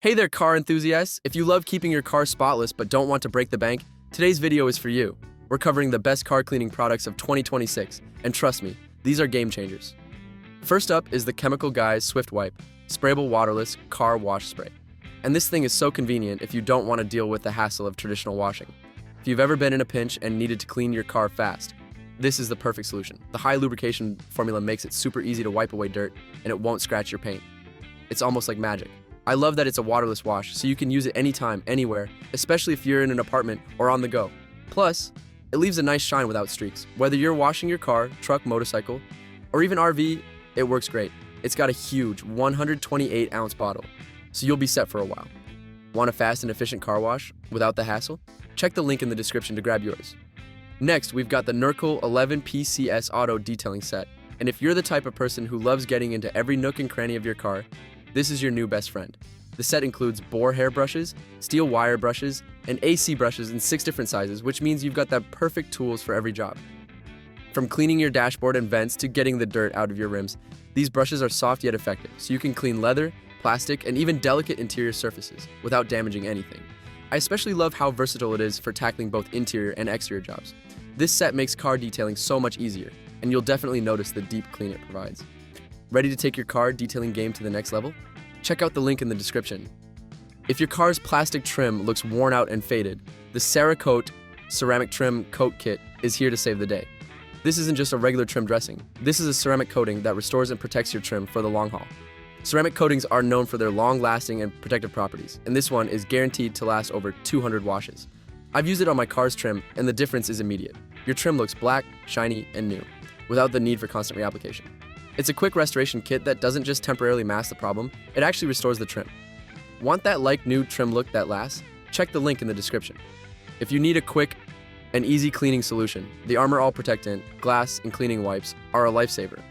Hey there, car enthusiasts! If you love keeping your car spotless but don't want to break the bank, today's video is for you. We're covering the best car cleaning products of 2026, and trust me, these are game changers. First up is the Chemical Guys Swift Wipe, sprayable waterless car wash spray. And this thing is so convenient if you don't want to deal with the hassle of traditional washing. If you've ever been in a pinch and needed to clean your car fast, this is the perfect solution. The high lubrication formula makes it super easy to wipe away dirt, and it won't scratch your paint. It's almost like magic. I love that it's a waterless wash, so you can use it anytime, anywhere, especially if you're in an apartment or on the go. Plus, it leaves a nice shine without streaks. Whether you're washing your car, truck, motorcycle, or even RV, it works great. It's got a huge 128-ounce bottle, so you'll be set for a while. Want a fast and efficient car wash without the hassle? Check the link in the description to grab yours. Next, we've got the Nurkul 11 PCS Auto Detailing Set. And if you're the type of person who loves getting into every nook and cranny of your car, this is your new best friend. The set includes boar hair brushes, steel wire brushes, and AC brushes in 6 different sizes, which means you've got the perfect tools for every job. From cleaning your dashboard and vents to getting the dirt out of your rims, these brushes are soft yet effective, so you can clean leather, plastic, and even delicate interior surfaces without damaging anything. I especially love how versatile it is for tackling both interior and exterior jobs. This set makes car detailing so much easier, and you'll definitely notice the deep clean it provides. Ready to take your car detailing game to the next level? Check out the link in the description. If your car's plastic trim looks worn out and faded, the CERAKOTE ceramic trim coat kit is here to save the day. This isn't just a regular trim dressing. This is a ceramic coating that restores and protects your trim for the long haul. Ceramic coatings are known for their long-lasting and protective properties, and this one is guaranteed to last over 200 washes. I've used it on my car's trim, and the difference is immediate. Your trim looks black, shiny, and new, without the need for constant reapplication. It's a quick restoration kit that doesn't just temporarily mask the problem, it actually restores the trim. Want that like-new trim look that lasts? Check the link in the description. If you need a quick and easy cleaning solution, the All Protectant glass and cleaning wipes are a lifesaver.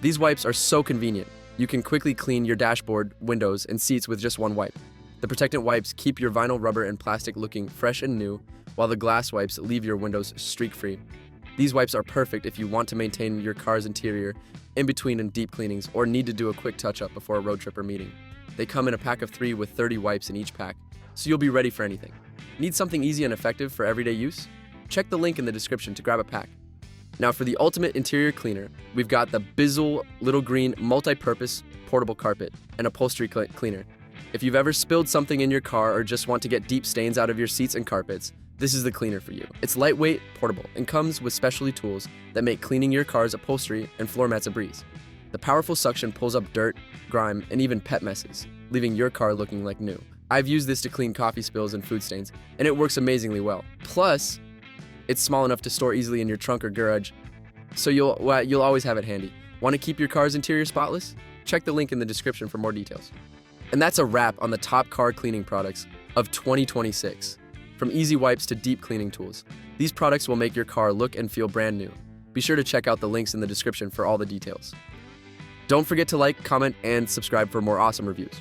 These wipes are so convenient. You can quickly clean your dashboard, windows, and seats with just one wipe. The Protectant wipes keep your vinyl, rubber, and plastic looking fresh and new, while the glass wipes leave your windows streak-free. These wipes are perfect if you want to maintain your car's interior in between and deep cleanings or need to do a quick touch-up before a road trip or meeting. They come in a pack of 3 with 30 wipes in each pack, so you'll be ready for anything. Need something easy and effective for everyday use? Check the link in the description to grab a pack. Now for the ultimate interior cleaner, we've got the BISSELL Little Green Multi-Purpose Portable Carpet and Upholstery Cleaner. If you've ever spilled something in your car or just want to get deep stains out of your seats and carpets, this is the cleaner for you. It's lightweight, portable, and comes with specialty tools that make cleaning your car's upholstery and floor mats a breeze. The powerful suction pulls up dirt, grime, and even pet messes, leaving your car looking like new. I've used this to clean coffee spills and food stains, and it works amazingly well. Plus, it's small enough to store easily in your trunk or garage, so you'll always have it handy. Want to keep your car's interior spotless? Check the link in the description for more details. And that's a wrap on the top car cleaning products of 2026. From easy wipes to deep cleaning tools, these products will make your car look and feel brand new. Be sure to check out the links in the description for all the details. Don't forget to like, comment, and subscribe for more awesome reviews.